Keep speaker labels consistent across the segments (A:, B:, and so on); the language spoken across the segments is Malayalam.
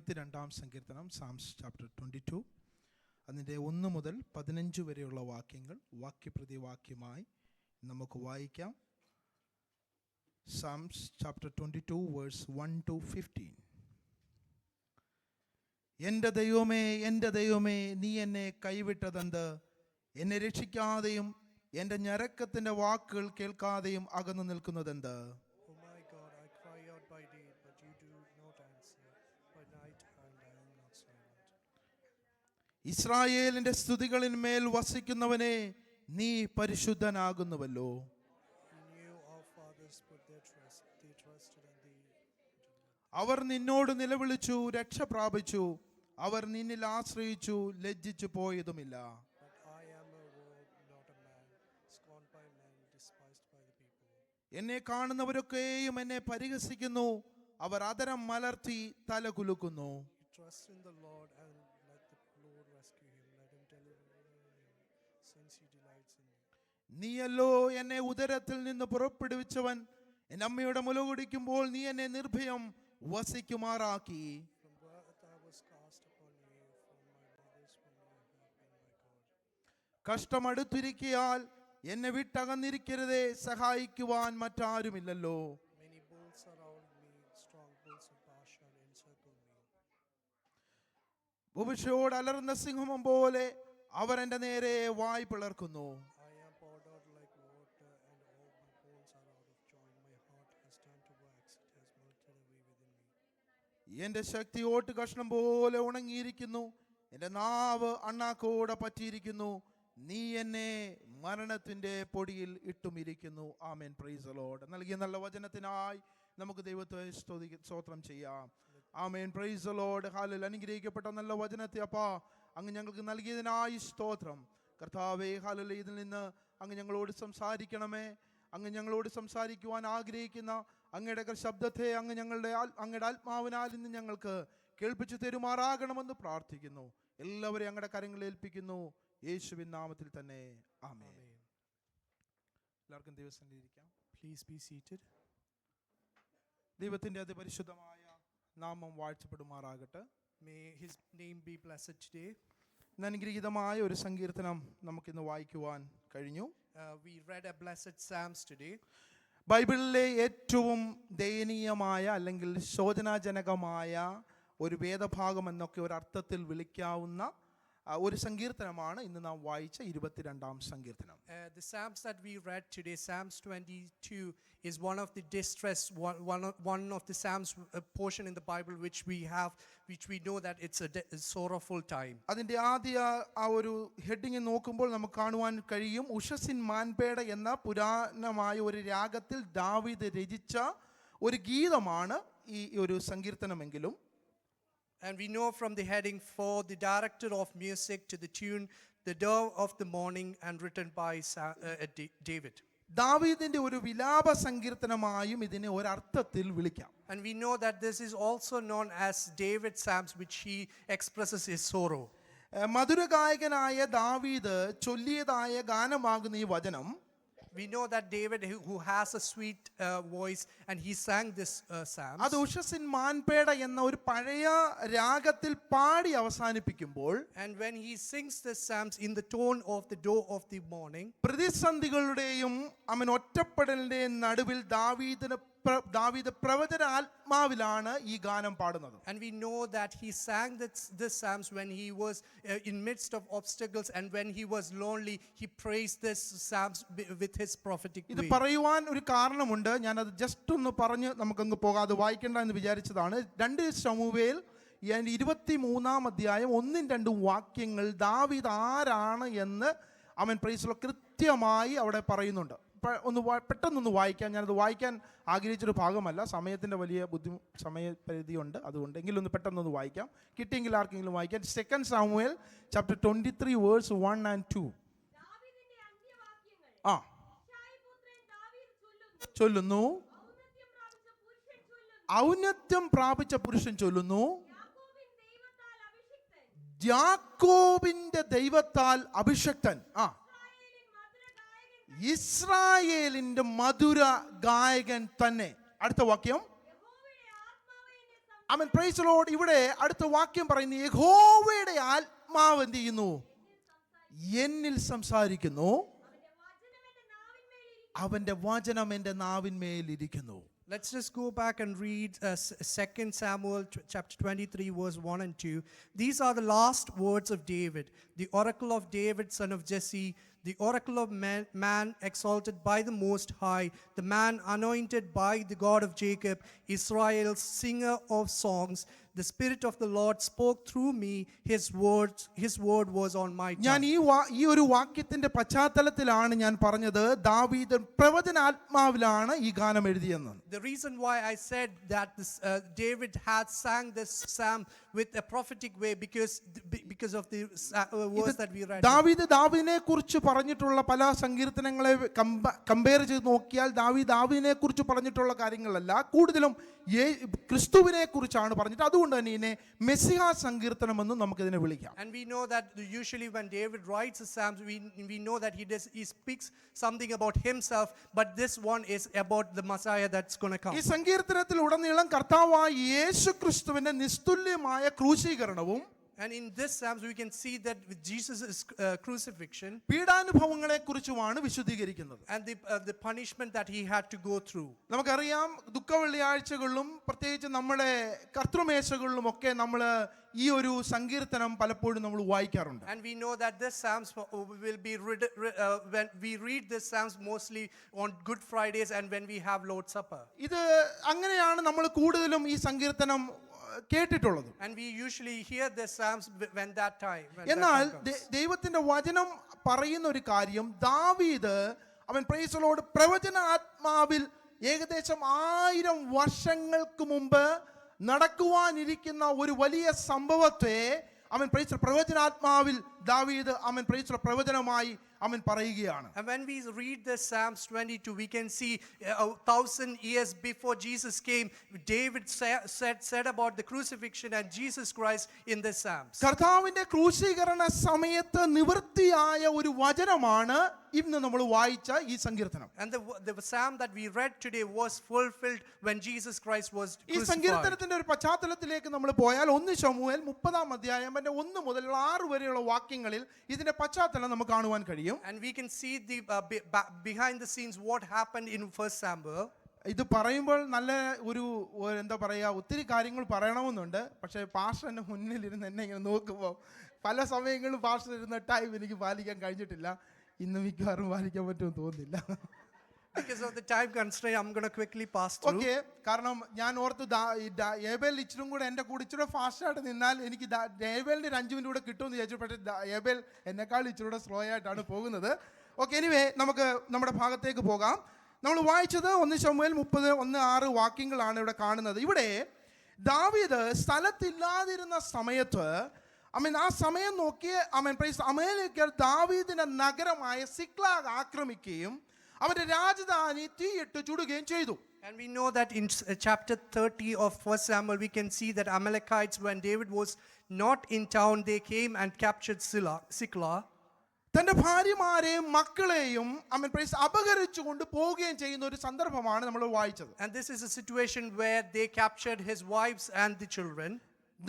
A: 22 സങ്കീർത്തനം, സാംസ് ചാപ്റ്റർ 22, അതിൻ്റെ 1 മുതൽ 15 വരെയുള്ള വാക്യങ്ങൾ വാക്യപ്രതി വാക്യമായി നമുക്ക് വായിക്കാം. സാംസ് ചാപ്റ്റർ 22 വേഴ്സ് 1 to 15. എൻ്റെ ദൈവമേ, എൻ്റെ ദൈവമേ, നീ എന്നെ കൈവിട്ടതെന്ത്? എന്നെ രക്ഷിക്കാതെയും എൻ്റെ ഞരക്കത്തിൻ്റെ വാക്കുകൾ കേൾക്കാതെയും അകന്നു നിൽക്കുന്നതെന്ത്? ഇസ്രായേലിന്റെ സ്തുതികളിന്മേൽ വസിക്കുന്നവനെ, നീ പരിശുദ്ധനാകുന്നുവല്ലോ. അവർ നിന്നോട് നിലവിളിച്ചു, രക്ഷ പ്രാപിച്ചു. അവർ നിന്നിൽ ആശ്രയിച്ചു, ലജ്ജിച്ചു പോയതുമില്ല. എന്നെ കാണുന്നവരൊക്കെയും എന്നെ പരിഹസിക്കുന്നു. അവർ അധരം മലർത്തി തല കുലുക്കുന്നു. നീയല്ലോ എന്നെ ഉദരത്തിൽ നിന്ന് പുറപ്പെടുവിച്ചവൻ. എന്റെ അമ്മയുടെ മുല കുടിക്കുമ്പോൾ നീ എന്നെ നിർഭയം വസിക്കുമാറാക്കി. കഷ്ടമടുത്തിരിക്കയാൽ എന്നെ വിട്ടകന്നിരിക്കരുതേ, സഹായിക്കുവാൻ മറ്റാരുമില്ലല്ലോ. ഉപക്ഷയോട് അലർന്ന സിംഹം പോലെ അവർ എന്റെ നേരെ വായ് പിളർക്കുന്നു. എന്റെ ശക്തി ഓട്ട് കഷ്ണം പോലെ ഉണങ്ങിയിരിക്കുന്നു. എന്റെ നാവ് അണ്ണാക്കോടെ പറ്റിയിരിക്കുന്നു. നീ എന്നെ മരണത്തിന്റെ പൊടിയിൽ ഇട്ടുമിരിക്കുന്നു. ആമേൻ. Praise the Lord. നൽകിയ നല്ല വചനത്തിനായി നമുക്ക് ദൈവത്തെ സ്തോത്രം ചെയ്യാം. ആമേൻ. Praise the Lord. ഹല്ലേലൂയ. അനുഗ്രഹിക്കപ്പെട്ട നല്ല വചനത്തെ അപ്പാ അങ്ങ് ഞങ്ങൾക്ക് നൽകിയതിനായി സ്തോത്രം. കർത്താവേ, ഹല്ലേലൂയ. ഇതിൽ നിന്ന് അങ്ങ് ഞങ്ങളോട് സംസാരിക്കണമേ. അങ്ങ് ഞങ്ങളോട് സംസാരിക്കുവാൻ ആഗ്രഹിക്കുന്ന അങ്ങയുടെ ശബ്ദത്തെ അങ്ങയുടെ ആത്മാവിനാൽ ഇന്ന് ഞങ്ങൾക്ക് കേൾപ്പിച്ചു തരുമാറാകണമെന്ന് പ്രാർത്ഥിക്കുന്നു. എല്ലാവരെയും അങ്ങയുടെ കരങ്ങളിൽ ഏൽപ്പിക്കുന്നു, യേശുവിൻ നാമത്തിൽ തന്നെ. ആമേൻ. എല്ലാവർക്കും ദൈവസന്നിധിയിൽ ഇരിക്കാം.
B: Please be seated.
A: ദൈവത്തിന്റെ അതിപരിശുദ്ധമായ നാമം വാഴ്ത്തപ്പെടുമാറാകട്ടെ.
B: May his name be blessed today.
A: അനുഗ്രഹീതമായ ഒരു സങ്കീർത്തനം നമുക്കിന്ന് വായിക്കുവാൻ കഴിഞ്ഞു.
B: We read a blessed Psalms today.
A: ബൈബിളിലെ ഏറ്റവും ദയനീയമായ അല്ലെങ്കിൽ ശോചനാജനകമായ ഒരു വേദഭാഗം എന്നൊക്കെ ഒരു അർത്ഥത്തിൽ വിളിക്കാവുന്ന ഒരു സങ്കീർത്തനമാണ് ഇന്ന് നാം വായിച്ച 22 സങ്കീർത്തനം.
B: The Psalms that we read today, Psalms 22, is one of the distress, one of the Psalms portion in the Bible which we know that it's a sorrowful time.
A: അതിൻ്റെ ആദ്യ ആ ഒരു ഹെഡിങ് നോക്കുമ്പോൾ നമുക്ക് കാണുവാൻ കഴിയും, ഉഷസിൻ മാൻപേട എന്ന പുരാണമായ ഒരു രാഗത്തിൽ ദാവീദ് രചിച്ച ഒരു ഗീതമാണ് ഈ ഒരു സങ്കീർത്തനമെങ്കിലും.
B: And we know from the heading, for the director of music to the tune The Dove of the Morning, and written by David.
A: ദാവീദിന്റെ ഒരു വിലാപ സങ്കീർത്തനമായും ഇതിനെ ഒരർത്ഥത്തിൽ വിളിക്കാം.
B: And we know that this is also known as David's Psalms, which he expresses his sorrow.
A: മധുരഗായകനായ ദാവീദ് ചൊല്ലിയതായ ഗാനമാകുന്ന ഈ വചനം,
B: we know that David, who has a sweet voice, and he sang this psalm.
A: അത് ഉഷസിൻ മാൻപേട എന്ന ഒരു പഴയ രാഗത്തിൽ പാടി അവസാനിപ്പിക്കുമ്പോൾ,
B: and when he sings this psalms in the tone of the dove of the morning,
A: പ്രതിസന്ധികളുടെയും അവൻ ഒറ്റപ്പെടലിന്റെയും നടുവിൽ ദാവീദ് പ്രവചന ആത്മാവിലാണ് ഈ ഗാനം പാടുന്നത്.
B: and we know that he sang this psalms when he was in midst of obstacles, and when he was lonely, he praised this psalms with his prophetic way.
A: ഇത് പറയുവാൻ ഒരു കാരണമുണ്ട്. ഞാനത് ജസ്റ്റ് ഒന്ന് പറഞ്ഞ് നമുക്കങ്ങ് പോകാതെ വായിക്കേണ്ട എന്ന് വിചാരിച്ചതാണ്. 2 ശമൂവേൽ 23 അധ്യായം 1-2 വാക്യങ്ങൾ ദാവീദ് ആരാണ് എന്ന് അവൻ പ്രൈസിലോ കൃത്യമായി അവിടെ പറയുന്നുണ്ട്. ഒന്ന് പെട്ടെന്നൊന്ന് വായിക്കാം. ഞാനത് വായിക്കാൻ ആഗ്രഹിച്ചൊരു ഭാഗമല്ല, സമയത്തിൻ്റെ വലിയ സമയപരിധിയുണ്ട്. അതുകൊണ്ട് എങ്കിലും ഒന്ന് പെട്ടെന്നൊന്ന് വായിക്കാം. കിട്ടിയെങ്കിൽ ആർക്കെങ്കിലും വായിക്കാം. 2 ശമൂവേൽ ചാപ്റ്റർ 23 വേഴ്സ് 1 and 2. ചൊല്ലുന്നു, ഔന്നത്യം പ്രാപിച്ച പുരുഷൻ ചൊല്ലുന്നു, യാക്കോബിന്റെ ദൈവത്താൽ അഭിഷക്തൻ. ഇസ്രായേലിന്റെ മധുര ഗായകൻ തന്നെ. അടുത്ത വാക്യം, ആമേൻ പ്രൈസ് ദി ലോർഡ്. ഇവിടെ അടുത്ത വാക്യം പറയുന്നു, യഹോവയുടെ ആത്മാവ് എന്ത് ചെയ്യുന്നു? എന്നിൽ സംസാരിക്കുന്നു, അവന്റെ വചനം എൻ്റെ നാവിന്മേലിരിക്കുന്നു.
B: Let's just go back and read 2 Samuel chapter 23 verse 1 and 2. These are the last words of David, the oracle of David son of Jesse, the oracle of man exalted by the Most High, the man anointed by the God of Jacob, Israel's singer of songs. The Spirit of the Lord spoke through me. His word was on my
A: ഞാൻ
B: tongue.
A: ഈ ഒരു വാക്യത്തിന്റെ പശ്ചാത്തലത്തിലാണ് ഞാൻ പറഞ്ഞത് ദാവീദ് പ്രവചനാത്മാവിലാണ് ഈ ഗാനം എഴുതിയെന്ന്.
B: The reason why I said that David had sang this psalm with a prophetic way because of the verse that we read.
A: ദാവീദിനെ കുറിച്ച് പറഞ്ഞിട്ടുള്ള പല സങ്കീർത്തനങ്ങളെ കമ്പയർ ചെയ്ത് നോക്കിയാൽ ദാവീദിനെ കുറിച്ച് പറഞ്ഞിട്ടുള്ള കാര്യങ്ങളല്ല, കൂടുതലും ക്രിസ്തുവിനെ കുറിച്ചാണ് പറഞ്ഞിട്ട്. അതുകൊണ്ട് തന്നെ ഇതിനെ മെസ്സിഹ സങ്കീർത്തനം എന്ന് നമുക്ക് ഇതിനെ വിളിക്കാം.
B: And we know that usually when David writes the psalms, we know that he speaks something about himself, but this one is about the Messiah that's going to come.
A: ഈ സങ്കീർത്തനത്തിൽ ഉടനീളം കർത്താവായ യേശു ക്രിസ്തുവിന്റെ നിസ്തുല്യമായ ക്രൂശീകരണവും
B: And in this psalms we can see that with Jesus' crucifixion
A: പീഡാനുഭവങ്ങളെ കുറിച്ചുമാണ് വിശദീകരിക്കുന്നത്.
B: and the punishment that he had to go through.
A: നമുക്കറിയാം ദുഃഖ വെള്ളിയാഴ്ചകളിലും പ്രത്യേകിച്ച് നമ്മുടെ കർത്തൃമേശകളിലും ഒക്കെ നമ്മൾ ഈ ഒരു സങ്കീർത്തനം പലപ്പോഴും നമ്മൾ വായിക്കാറുണ്ട്.
B: And we know that this psalms will be when we read this psalms mostly on Good Fridays and when we have Lord's Supper.
A: ഇത് അങ്ങനെയാണ് നമ്മൾ കൂടുതലും ഈ സങ്കീർത്തനം കേട്ടിട്ടുള്ളത്.
B: And we usually hear the psalms when that time.
A: എന്നാൽ ദൈവത്തിന്റെ വചനം പറയുന്ന ഒരു കാര്യം, ദാവീദ് അവൻ പ്രൈസ് ദി ലോർഡ് പ്രവചനാത്മാവിൽ ഏകദേശം 1000 വർഷങ്ങൾക്ക് മുമ്പ് നടക്കുവാനിരിക്കുന്ന ഒരു വലിയ സംഭവത്തെ അവൻ പ്രവചനാത്മാവിൽ ദാവീദ് അവൻ പ്രവചനമായി അവൻ പറയുകയാണ്.
B: And when we read the Psalms 22, we can see 1,000 years before Jesus came, David said about the crucifixion and Jesus Christ in the Psalms.
A: കർത്താവിന്റെ ക്രൂശീകരണ സമയത്ത് നിവൃത്തിയായ ഒരു വചനമാണ് ഇന്ന് നമ്മൾ വായിച്ച ഈ സങ്കീർത്തനം.
B: And the psalm that we read today was fulfilled when Jesus Christ was
A: ഈ
B: crucified.
A: സങ്കീർത്തനത്തിന്റെ ഒരു പശ്ചാത്തലത്തിലേക്ക് നമ്മൾ പോയാൽ 1 ശമൂവേൽ 30-ാം അധ്യായം 1 മുതൽ 6 വരെയുള്ള വാക്യങ്ങളിൽ ഇതിന്റെ പശ്ചാത്തലം നമുക്ക് കാണുവാൻ കഴിയും.
B: And we can see the behind the scenes what happened in 1 Samuel.
A: ഇത് പറയുമ്പോൾ നല്ല ഒരു എന്താ പറയാ, ഒത്തിരി കാര്യങ്ങൾ പറയണമെന്നുണ്ട്. പക്ഷേ പാസ്റ്റർ എന്നെ മുന്നിലിരുന്ന് എന്നെ ഇങ്ങനെ നോക്കുമ്പോൾ പല സമയങ്ങളിലും പാസ്റ്റർ ഇരുന്ന ടൈം എനിക്ക് പാലിക്കാൻ കഴിഞ്ഞിട്ടില്ല. ഇന്ന് മിക്കവാറും പാലിക്കാൻ പറ്റുമെന്ന് തോന്നുന്നില്ല.
B: Because of the time constraint, I'm going to quickly pass through.
A: Okay, കാരണം ഞാൻ ഓർത്ത് ഏബേൽ ഇച്ചിരും കൂടെ എൻ്റെ കൂടെ ഇച്ചിരി ഫാസ്റ്റായിട്ട് നിന്നാൽ എനിക്ക് ഏബേലിൻ്റെ 5 മിനിറ്റ് കൂടെ കിട്ടുമെന്ന് വിചാരിച്ചു. പക്ഷേ ഏബേൽ എന്നെക്കാൾ ഇച്ചിരൂടെ സ്ലോ ആയിട്ടാണ് പോകുന്നത്. ഓക്കെ, എനിവേ നമുക്ക് നമ്മുടെ ഭാഗത്തേക്ക് പോകാം. നമ്മൾ വായിച്ചത് 1 ശമൂവേൽ 30:1-6 വാക്യങ്ങളാണ് ഇവിടെ കാണുന്നത്. ഇവിടെ ദാവീദ് സ്ഥലത്തില്ലാതിരുന്ന സമയത്ത് ആ സമയം നോക്കി അമേലിക്കർ ദാവീദിന്റെ നഗരമായ സിക്ലാഗ് ആക്രമിക്കുകയും അവന്റെ രാജധാനി തീയിട്ട് ചുടുകയും ചെയ്തു.
B: And we know that in chapter 30 of 1 Samuel we can see that Amalekites, when David was not in town, they came and captured Siklag.
A: തന്റെ ഭാര്യമാരെയും മക്കളെയും അപഹരിച്ചുകൊണ്ട് പോവുകയും ചെയ്യുന്ന ഒരു സന്ദർഭമാണ് നമ്മൾ വായിച്ചത്.
B: And this is a situation where they captured his wives and the children.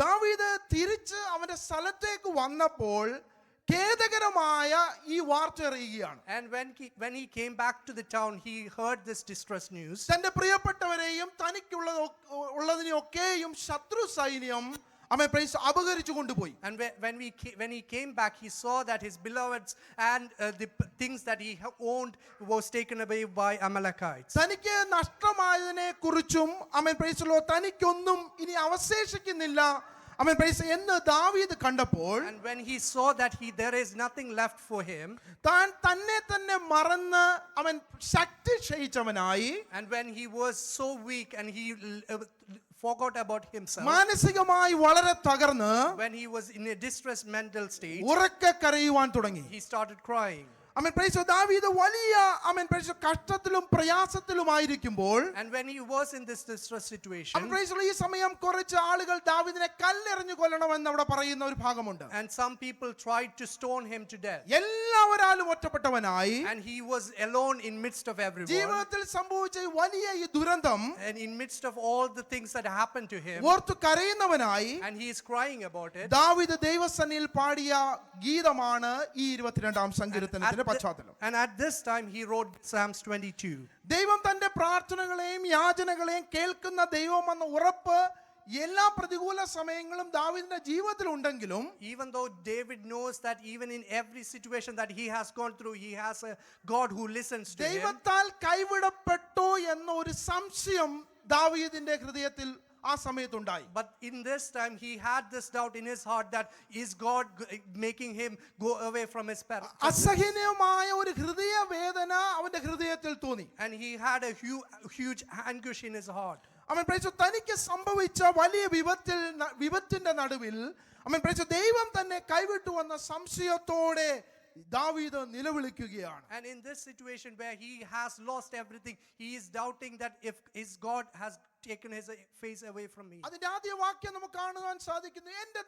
A: ദാവീദ് തിരിച്ച് അവന്റെ സ്ഥലത്തേക്ക് വന്നപ്പോൾ ഖേദകരമായ ഈ വാർത്ത അറിയുകയാണ്.
B: And when he came back to the town, he heard this distress news.
A: തന്റെ പ്രിയപ്പെട്ടവരെയും തനിക്കുള്ളതിനെയൊക്കെയും ശത്രു സൈന്യം അപഹരിച്ചു കൊണ്ടുപോയി.
B: And when he came back, he saw that his beloveds and the things that he owned was taken away by Amalekites.
A: തനിക്ക് നഷ്ടമായതിനെ കുറിച്ചും തനിക്കൊന്നും ഇനി അവശേഷിക്കുന്നില്ല എന്ന് ദാവീദ് കണ്ടപ്പോൾ,
B: and when he saw that there is nothing left for him,
A: താൻ തന്നെ മറന്ന് അവൻ ശക്തി ക്ഷയിച്ചവനായി,
B: and when he was so weak and he forgot about himself,
A: മാനസികമായി വളരെ തകർന്ന്,
B: when he was in a distressed mental state,
A: ഉറക്കെ കരയുവാൻ തുടങ്ങി.
B: he started crying.
A: ആമേൻ പ്രൈസ് ദാവീദ് വലിയ ആമേൻ പ്രൈസ് കഷ്ടത്തിലും പ്രയാസത്തിലുമായിരിക്കുമ്പോൾ
B: And when he was in this distress situation,
A: ആമേൻ പ്രൈസ് ഈ സമയം കുറച്ച് ആളുകൾ ദാവീദിനെ കല്ലെറിഞ്ഞു കൊല്ലണമെന്ന് അവിടെ പറയുന്ന ഒരു ഭാഗമുണ്ട്.
B: and some people tried to stone him to death.
A: എല്ലാവരാലും ഒറ്റപ്പെട്ടവനായി
B: And he was alone in midst of everyone.
A: ജീവിതത്തിൽ സംഭവിച്ച ഈ വലിയ ഈ ദുരന്തം
B: And in midst of all the things that happened to him,
A: ഓർത്തു കരയുന്നവനായി
B: and he is crying about it.
A: ദാവീദ് ദൈവസന്നിധിയിൽ പാടിയ ഗീതമാണ് ഈ 22-ാം സങ്കീർത്തനത്തിന്റെ പശ്ചാത്തലം.
B: And at this time he wrote Psalms 22.
A: ദൈവം തന്റെ പ്രാർത്ഥനകളെയും യാചനകളെയും കേൾക്കുന്ന ദൈവമെന്ന ഉറപ്പ് എല്ലാ പ്രതികൂല സമയങ്ങളും ദാവീദിന്റെ ജീവിതത്തിൽ ഉണ്ടെങ്കിലും,
B: Even though David knows that even in every situation that he has gone through, he has a God who listens to him.
A: ദൈവത്താൽ കൈവിടപ്പെട്ടോ എന്ന ഒരു സംശയം ദാവീദിന്റെ ഹൃദയത്തിൽ ആ സമയത്തുണ്ടായി.
B: But in this time he had this doubt in his heart that is God making him go away from his parents.
A: അസഹനീയമായ ഒരു ഹൃദയ വേദന അവന്റെ ഹൃദയത്തിൽ തോന്നി.
B: And he had a huge anguish in his heart.
A: അവൻ പ്രൈസ് തനിക്ക് സംഭവിച്ച വലിയ വിപത്തിന്റെ നടുവിൽ അവൻ പ്രൈസ് ദൈവം തന്നെ കൈവിട്ടു വന്ന സംശയത്തോടെ ദാവീദ് നിലവിളിക്കുകയാണ്.
B: And in this situation where he has lost everything, he is doubting that if his God has taken his face away from me.
A: അതിന്റെ ആദ്യ വാക്യം നമുക്ക് കാണുവാൻ സാധിക്കുന്നു, എൻ്റെ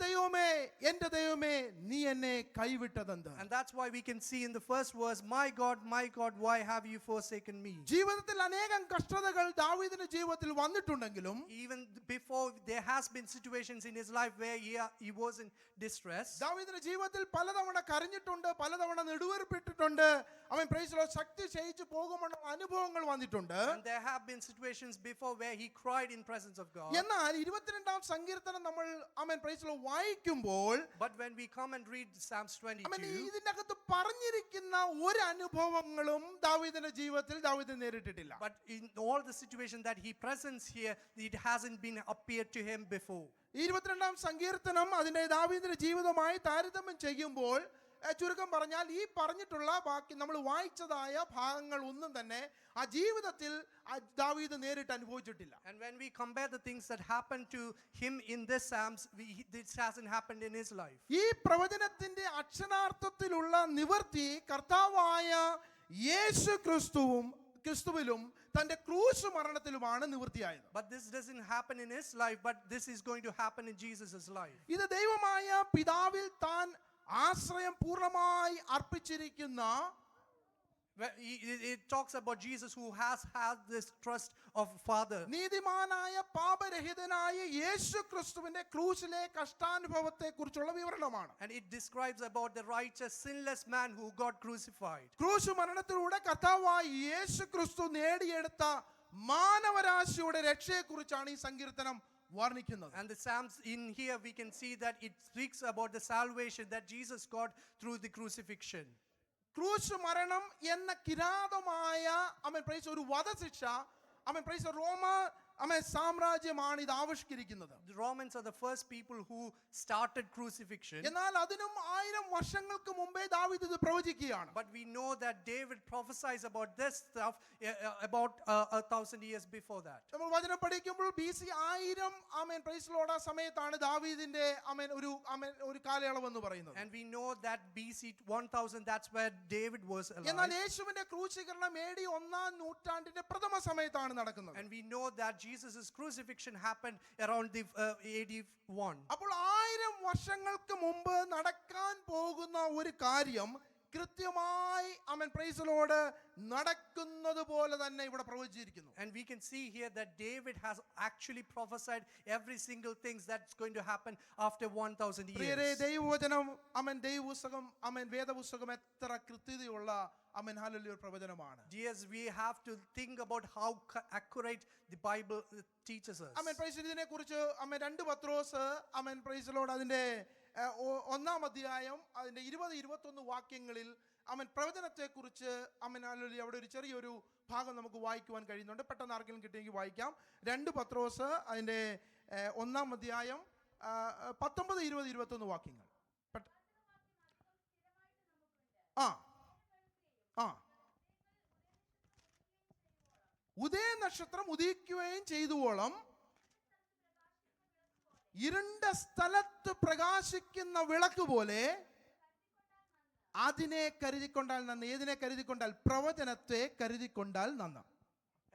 A: ദൈവമേ നീ എന്നെ കൈവിട്ടതെന്ത്.
B: And that's why we can see in the first verse, my God, why have you forsaken me?
A: ജീവിതത്തിൽ അനേകം കഷ്ടതകൾ ദാവീദിന്റെ ജീവിതത്തിൽ വന്നിട്ടുണ്ടെങ്കിലും,
B: Even before, there has been situations in his life where he was in distress.
A: ദാവീദിന്റെ ജീവിതത്തിൽ പലതവണ കരഞ്ഞിട്ടുണ്ട്, പലതവണ നെടുവേർപ്പെട്ടിട്ടുണ്ട്. അവൻ പ്രൈസ് ദി ലോർഡ് ശക്തി ക്ഷയിച്ചു പോകുമെന്ന അനുഭവങ്ങൾ വന്നിട്ടുണ്ട്.
B: And there have been situations before where he cried in presence of God.
A: എന്നാൽ 22-ാം സങ്കീർത്തനം നമ്മൾ അവൻ പ്രൈസ് ദി ലോർഡ് വായിക്കുമ്പോൾ,
B: But when we come and read Psalms 22,
A: ഇതിനകത്ത് പറഞ്ഞിരിക്കുന്ന ഒരു അനുഭവങ്ങളും ദാവീദിന്റെ ജീവിതത്തിൽ ദാവീദ് നേരിട്ടിട്ടില്ല.
B: but in all the situation that he presents here, it hasn't been appeared to him before.
A: 22-ാം സങ്കീർത്തനം അതിന്റെ ദാവീദിന്റെ ജീവിതമായി താരതമ്യം ചെയ്യുമ്പോൾ, ചുരുക്കം പറഞ്ഞാൽ ഈ പറഞ്ഞിട്ടുള്ള ബാക്കി നമ്മൾ വായിച്ചതായ ഭാഗങ്ങൾ ഒന്നും തന്നെ ആ ജീവിതത്തിൽ ദാവീദ് നേരിട്ട് അനുഭവിച്ചിട്ടില്ല.
B: And when we compare the things that happened to him in this Psalms, this hasn't happened in his life.
A: ഈ പ്രവചനത്തിന്റെ അക്ഷരാർത്ഥത്തിലുള്ള നിവർത്തി കർത്താവായ യേശു ക്രിസ്തുവിലും തന്റെ ക്രൂശ് മരണത്തിലുമാണ് നിവൃത്തിയായത്.
B: But this doesn't happen in his life, but this is going to happen in Jesus' life.
A: ഇത് ദൈവമായ പിതാവിൽ താൻ ആശ്രയം പൂർണ്ണമായി അർപ്പിച്ചിരിക്കുന്ന,
B: It talks about Jesus who has had this trust of Father.
A: നീതിമാനായ പാപരഹിതനായ യേശു ക്രിസ്തുവിന്റെ ക്രൂശിലെ കഷ്ടാനുഭവത്തെ കുറിച്ചുള്ള വിവരണമാണ്.
B: And it describes about the righteous sinless man who got crucified.
A: ക്രൂശ് മരണത്തിലൂടെ കർത്താവായ യേശു ക്രിസ്തു നേടിയെടുത്ത മാനവരാശിയുടെ രക്ഷയെക്കുറിച്ചാണ് ഈ സങ്കീർത്തനം വർണ്ണിക്കുന്നത്.
B: And the Psalms in here we can see that it speaks about the salvation that Jesus got through the crucifixion.
A: ക്രൂശ് മരണം എന്ന കിരാതമായ ഒരു വധശിക്ഷ റോമ സാമ്രാജ്യമാണ് ഇത് ആവിഷ്കരിക്കുന്നത്.
B: The Romans are the first people who started crucifixion.
A: എന്നാൽ അതിനും 1000 വർഷങ്ങൾക്ക് മുമ്പേ ദാവീദ് ഇത് പ്രവചിക്കുകയാണ്.
B: But we know that David prophesies about this stuff about 1000 years before that.
A: നമ്മൾ വചനം പഠിക്കുമ്പോൾ BC 1000 പ്രൈസ് ദി ലോർഡ് ആ സമയത്താണ് ദാവീദിന്റെ ഒരു കാലയളവ് എന്ന് പറയുന്നത്.
B: And we know that BC 1000, that's where David was alive.
A: എന്നാൽ യേശുവിന്റെ ക്രൂശീകരണം AD 1-ാം നൂറ്റാണ്ടിന്റെ പ്രഥമ സമയത്താണ് നടക്കുന്നത്.
B: And we know that Jesus' crucifixion happened around the AD 1.
A: അപ്പോൾ 1000 വർഷങ്ങൾക്ക് മുമ്പ് നടക്കാൻ പോകുന്ന ഒരു കാര്യം കൃത്യമായി പ്രൈസ് ദി ലോർഡ് നടക്കുന്നത് പോലെ തന്നെ ഇവിടെ പ്രവചിച്ചിരിക്കുന്നു.
B: And we can see here that David has actually prophesied every single thing that's going to happen after 1000 years.
A: പ്രിയരേ, ദൈവവചനം ദൈവപുസ്തകം വേദപുസ്തകം എത്ര കൃത്യതയുള്ള hallelujah പ്രവചനമാണ്.
B: Yes, we have to think about how accurate the Bible teaches us.
A: പ്രൈസ് ഇതിനെക്കുറിച്ച് 2 പത്രോസ് പ്രൈസ് ദി ലോർഡ് അതിന്റെ 1-ാം അധ്യായം അതിന്റെ 20-21 വാക്യങ്ങളിൽ പ്രവചനത്തെക്കുറിച്ച് ഹല്ലേലൂയ അവിടെ ഒരു ചെറിയൊരു ഭാഗം നമുക്ക് വായിക്കുവാൻ കഴിയുന്നുണ്ട്. പെട്ടെന്ന് ആർക്കെങ്കിലും കിട്ടിയെങ്കിൽ വായിക്കാം. 2 പത്രോസ് അതിന്റെ 1-ാം അധ്യായം 19, 20, 21 വാക്യങ്ങൾ. ഉദയ നക്ഷത്രം ഉദിക്കുകയും ചെയ്തുവോളം ഇരുണ്ട സ്ഥലത്ത് പ്രകാശിക്കുന്ന വിളക്ക് പോലെ അതിനെ കരുതിക്കൊണ്ടാൽ നന്ന്. ഏതിനെ കരുതിക്കൊണ്ടാൽ? പ്രവചനത്തെ കരുതിക്കൊണ്ടാൽ നന്ന്.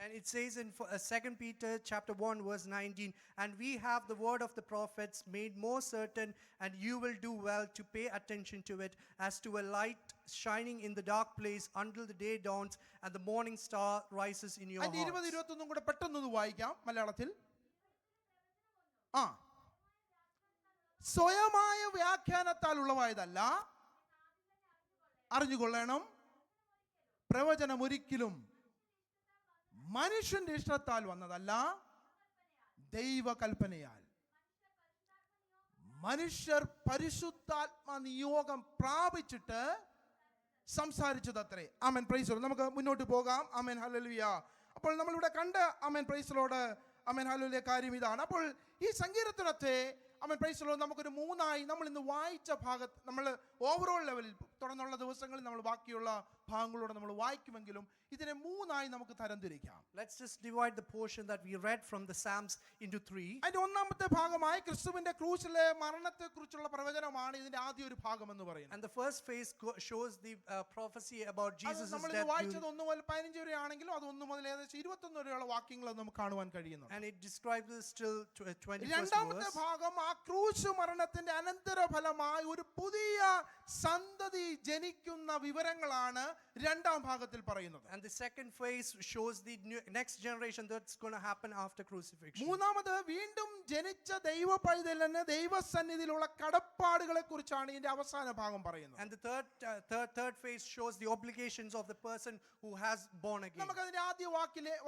B: And it says in 2 Peter chapter 1 verse 19, and we have the word of the prophets made more certain, and you will do well to pay attention to it as to a light shining in the dark place until the day dawns and the morning star rises in your
A: അതിന്റെ 20,
B: hearts.
A: 21 കൂടെ പെട്ടെന്നൊന്ന് വായിക്കാം മലയാളത്തിൽ. ആ, സ്വയമായ വ്യാഖ്യാനത്താൽ ഉളവായതല്ല, അറിഞ്ഞുകൊള്ളണം. പ്രവചനം ഒരിക്കലും മനുഷ്യന്റെ ഇഷ്ടത്താൽ വന്നതല്ല, ദൈവകൽപ്പനയാൽ. മനുഷ്യർ പരിശുദ്ധാത്മ നിയോഗം പ്രാപിച്ചിട്ട് സംസാരിച്ചതത്രേ. ആമേൻ, പ്രൈസ് ദി ലോർഡ്. നമുക്ക് മുന്നോട്ട് പോകാം. ആമേൻ, ഹല്ലേലൂയ. അപ്പോൾ നമ്മളിവിടെ കണ്ട, ആമേൻ, പ്രൈസ് ദി ലോർഡ്, ആമേൻ, ഹല്ലേലൂയ, കാര്യം ഇതാണ്. അപ്പോൾ ഈ സങ്കീർത്തനത്തെ, ആമേൻ, പ്രൈസ് ദി ലോർഡ്, നമുക്കൊരു മൂന്നായി നമ്മൾ ഇന്ന് വായിച്ച ഭാഗത്ത്, നമ്മൾ ഓവറോൾ ലെവലിൽ തുടർന്നുള്ള ദിവസങ്ങളിൽ നമ്മൾ ബാക്കിയുള്ള ഭാഗങ്ങളോടെ നമ്മൾ വായിക്കുമെങ്കിലും ഇതിനെ മൂന്നായി നമുക്ക് തരംതിരിക്കാം.
B: Let's just divide the portion that we read from the Psalms into 3.
A: അതിന്റെ ഒന്നാമത്തെ ഭാഗമായി ക്രിസ്തുവിന്റെ ക്രൂശിലെ മരണത്തെ കുറിച്ചുള്ള പ്രവചനമാണ് ഇതിന്റെ ആദ്യ ഒരു ഭാഗം എന്ന് പറയുന്നത്.
B: And the first phase shows the prophecy about Jesus'
A: നമ്മൾ
B: death.
A: വായിച്ചത് 1 മുതൽ 15 വരെ ആണെങ്കിലും അത് 1 മുതൽ ഏകദേശം 21 വരെയുള്ള വാക്യങ്ങൾ നമുക്ക് കാണുവാൻ കഴിയുന്നു.
B: And it describes this till 21st
A: രണ്ടാമത്തെ
B: verse.
A: ഭാഗം ആ ക്രൂശ് മരണത്തിന്റെ അനന്തരഫലമായി ഒരു പുതിയ സന്തതി ജനിക്കുന്ന വിവരങ്ങളാണ് രണ്ടാം ഭാഗത്തിൽ പറയുന്നത്.
B: And the second phase shows the next generation that's going to happen after crucifixion.
A: മൂന്നാമത് വീണ്ടും ജനിച്ച ദൈവ പൈതലിന് ദൈവസന്നിധിയിലുള്ള കടപ്പാടുകളെ കുറിച്ചാണ് ഇതിന്റെ അവസാന ഭാഗം പറയുന്നത്.
B: And the third phase shows the obligations of the person who has born again.
A: നമുക്ക് അതിന്റെ ആദ്യ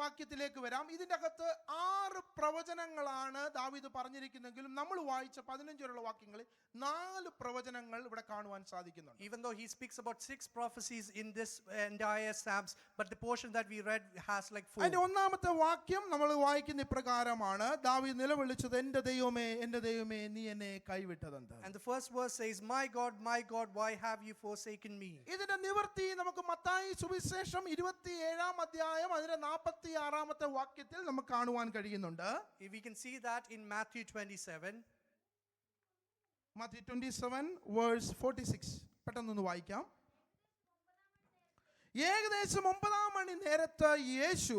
A: വാക്യത്തിലേക്ക് വരാം. ഇതിന്റെ അകത്ത് 6 പ്രവചനങ്ങളാണ് ദാവീദ് പറഞ്ഞിരിക്കുന്നെങ്കിലും നമ്മൾ വായിച്ച 15 വരെയുള്ള വാക്യങ്ങളിൽ 4 പ്രവചനങ്ങൾ ഇവിടെ കാണുവാൻ സാധിക്കുന്നുണ്ട്.
B: Even though he speaks about 6 prophecies in this entire Psalms, but the portion that we read has like 4.
A: അതിന്റെ ഒന്നാമത്തെ വാക്യം നമ്മൾ വായിക്കുന്ന ഇപ്രകാരമാണ്. ദാവീദ് നിലവിളിച്ചത്, എന്റെ ദൈവമേ, എന്റെ ദൈവമേ, നീ എന്നെ കൈവിട്ടതെന്ത്?
B: And the first verse says, my God, why have you forsaken me?
A: ഇതിന്റെ നിവൃത്തി നമുക്ക് മത്തായി സുവിശേഷം 27-ാം അധ്യായം അതിന്റെ 46-ാമത്തെ വാക്യത്തിൽ നമുക്ക് കാണുവാൻ കഴിയുന്നുണ്ട്.
B: We can see that in Matthew 27.
A: Matthew 27 verse 46. പെട്ടെന്നൊന്ന് വായിക്കാം. ഏകദേശം 9-ാം മണി നേരത്ത് യേശു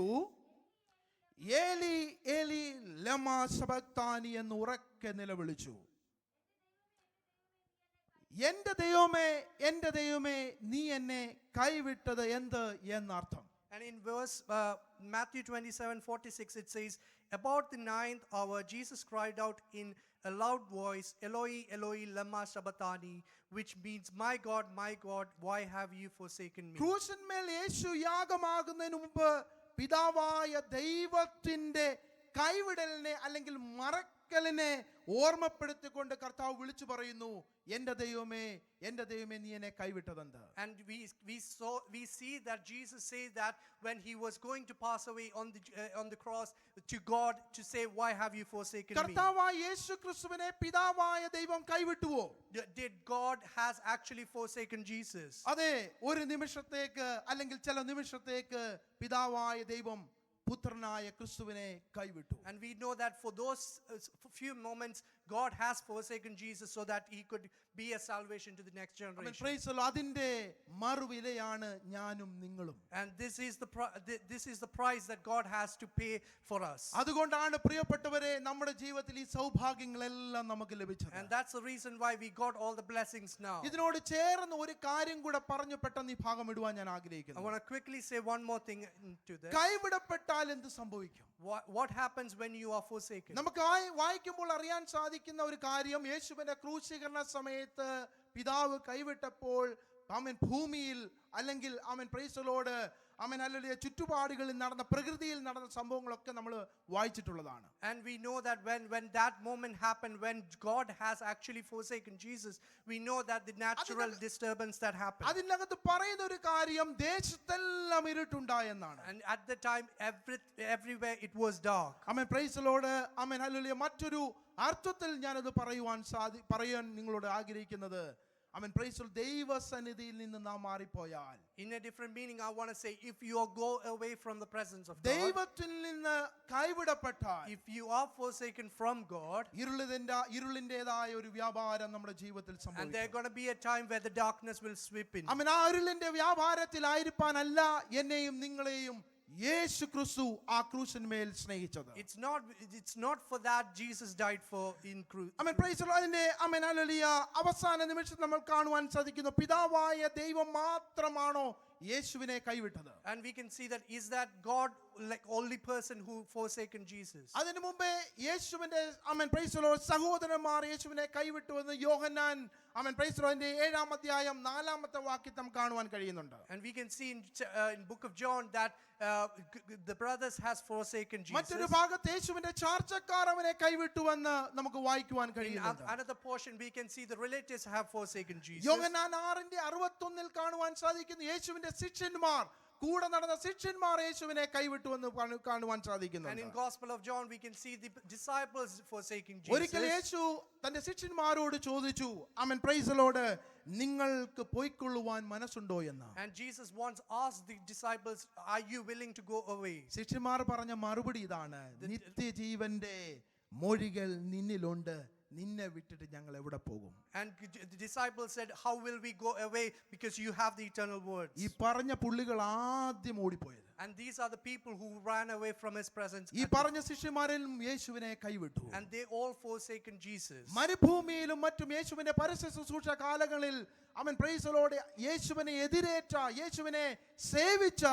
A: ഏലി ഏലി ലമാ സബക്താനി എന്ന് ഉറക്കെ നിലവിളിച്ചു. എന്റെ ദൈവമേ, എന്റെ ദൈവമേ, നീ എന്നെ കൈവിട്ടത് എന്ത് എന്നർത്ഥം.
B: And in verse Matthew 27:46 it says, about the 9th hour Jesus cried out in a loud voice, Eloi, Eloi, lama sabachthani, which means, my God, why have you forsaken me?
A: ക്രൂശന്മേൽ യേശു യാഗമാകുന്നതിന് മുമ്പ് പിതാവായ ദൈവത്തിന്റെ കൈവിടലിനെ അല്ലെങ്കിൽ മറക്കലിനെ ഓർമ്മപ്പെടുത്തിക്കൊണ്ട് കർത്താവ് വിളിച്ചു പറയുന്നു, എന്റെ ദൈവമേ, എന്റെ ദൈവമേ, നീ എന്നെ കൈവിട്ടതെന്ത്?
B: And we see that Jesus said that when he was going to pass away on the cross to God to say, why have you forsaken me?
A: കർത്താവായ യേശു ക്രിസ്തുവിനെ പിതാവായ ദൈവം കൈവിട്ടുവോ?
B: Did God has actually forsaken Jesus?
A: അതെ, ഒരു നിമിഷത്തേക്ക് അല്ലെങ്കിൽ ചില നിമിഷത്തേക്ക് പിതാവായ ദൈവം പുത്രനായ ക്രിസ്തുവിനെ കൈവിട്ടു.
B: And we know that for those few moments God has forsaken Jesus so that he could be a salvation to the next generation.
A: Praise the Lord. അതിന്റെ മറുവിലയാണ് ഞാനും നിങ്ങളും.
B: And this is the price that God has to pay for us.
A: അതുകൊണ്ടാണ് പ്രിയപ്പെട്ടവരെ നമ്മുടെ ജീവിതത്തിൽ ഈ സൗഭാഗ്യങ്ങളെല്ലാം നമുക്ക് ലഭിച്ചത്.
B: And that's the reason why we got all the blessings now.
A: ഇതിനോട് ചേർന്ന് ഒരു കാര്യം കൂടെ പറഞ്ഞു പെട്ടെന്ന് ഈ ഭാഗം ഇടുവാൻ ഞാൻ ആഗ്രഹിക്കുന്നു.
B: I want to quickly say one more thing to this.
A: കൈവിടപ്പെട്ടാൽ എന്ത് സംഭവിക്കും?
B: What happens when you are forsaken?
A: നമുക്ക് വായിക്കുമ്പോൾ അറിയാൻ സാധിക്കുന്ന ഒരു കാര്യം, യേശുവിന്റെ ക്രൂശീകരണ സമയത്ത് പിതാവ് കൈവിട്ടപ്പോൾ ആമേൻ ഭൂമിയിൽ അല്ലെങ്കിൽ ആമേൻ പ്രൈസ് ദി ലോർഡ് ആമേൻ ഹല്ലേലൂയ ചുറ്റുപാടുകളിൽ നടന്ന പ്രകൃതിയിൽ നടന്ന സംഭവങ്ങളൊക്കെ നമ്മൾ വായിച്ചിട്ടുള്ളതാണ്.
B: And we know that when that moment happened, when God has actually forsaken Jesus, we know that the natural disturbance that happened.
A: അതിനകത്ത് പറയുന്ന ഒരു കാര്യം, ദേശത്തെല്ലാം ഇരുട്ടുണ്ടായെന്നാണ്.
B: And at the time everywhere it was dark.
A: Amen praise the Lord ആമേൻ ഹല്ലേലൂയ. മറ്റൊരു അർത്ഥത്തിൽ ഞാനത് പറയാൻ നിങ്ങളോട് ആഗ്രഹിക്കുന്നത്, അവൻ പ്രൈസ് ദൈവസന്നിധിയിൽ നിന്ന് നാം മാറിപ്പോയാൽ,
B: In a different meaning, I want to say, if you go away from the presence of God,
A: ദൈവത്തിൽ നിന്ന് കൈവിടപ്പെട്ടാൽ,
B: if you are forsaken from God,
A: ഇരുളിന്റേതായ ഒരു വ്യാപാരം നമ്മുടെ ജീവിതത്തിൽ
B: and there's
A: സംഭവിക്കും.
B: going to be a time where the darkness will sweep in.
A: അവൻ ആ ഇരുളിന്റെ വ്യാപാരത്തിലായിരിക്കാനല്ല എന്നെയും നിങ്ങളെയും യേശു ക്രിസ്തു ആ ക്രൂശിന്മേൽ സ്നേഹിച്ചത്.
B: It's not for that Jesus died for in cruise.
A: Amen praise the Lord. അതിന്റെ ആമേൻ ഹല്ലേലൂയ അവസാന നിമിഷം നമ്മൾ കാണുവാൻ സാധിക്കുന്നു, പിതാവായ ദൈവം മാത്രമാണോ യേശുവിനെ കൈവിട്ടത്?
B: And we can see that is that God, like only person who forsaken Jesus.
A: അതിനു മുമ്പേ യേശുവിന്റെ ആമേൻ പ്രൈസ് ദി ലോർഡ് സഹോദരന്മാർ യേശുവിനെ കൈവിട്ടു എന്ന് യോഹന്നാൻ ആമേൻ പ്രൈസ് ദി ലോർഡിന്റെ 7-ാം അധ്യായം 4-ാമത്തെ വാക്യത്തിൽ നമുക്ക് കാണുവാൻ കഴിയുന്നുണ്ട്.
B: And we can see in book of John that the brothers has forsaken Jesus.
A: മറ്റൊരു ഭാഗത്ത് യേശുവിന്റെ ചാർച്ചക്കാർ അവനെ കൈവിട്ടുവെന്ന് നമുക്ക് വായിക്കുവാൻ
B: In
A: കഴിയുന്നുണ്ട്.
B: another portion we can see the relatives have forsaken Jesus.
A: യോഹന്നാൻ 6:61 കാണുവാൻ സാധിക്കുന്നു, യേശുവിന്റെ ശിഷ്യന്മാർ, കൂടെ നടന്ന ശിഷ്യന്മാർ യേശുവിനെ കൈവിട്ടുവെന്ന് കാണുവാൻ
B: And in
A: സാധിക്കുന്നുണ്ട്.
B: Gospel of John we can see the disciples forsaking
A: ഒരിക്കൽ
B: Jesus.
A: യേശു തന്റെ ശിഷ്യന്മാരോട് ചോദിച്ചു, ആമേൻ പ്രൈസ് ദി ലോർഡ്, നിങ്ങൾക്ക് പോയിക്കൊള്ളുവാൻ മനസ്സുണ്ടോ എന്ന്.
B: And Jesus once asked the disciples, are you willing to go away?
A: ശിഷ്യന്മാർ പറഞ്ഞ മറുപടി ഇതാണ്, നിത്യജീവന്റെ മൊഴികൾ നിന്നിലുണ്ട്, നിന്നെ വിട്ടിട്ട് ഞങ്ങൾ എവിടെ പോകും?
B: And the disciples said, how will we go away, because you have the eternal words.
A: ഈ പറഞ്ഞ പുള്ളികൾ ആദ്യം ഓടിപ്പോയത്.
B: And these are the people who ran away from his presence.
A: ഈ പറഞ്ഞ ശിഷ്യന്മാരിലും യേശുവിനെ കൈവിട്ടു.
B: And they all forsaken Jesus.
A: മരുഭൂമിയിലും മറ്റും യേശുവിന്റെ പരസ്യ ശുശ്രൂഷ കാലങ്ങളിൽ അവൻ പ്രൈസ് ദി ലോർഡ് യേശുവിനെ എതിരേറ്റ, യേശുവിനെ സേവിച്ച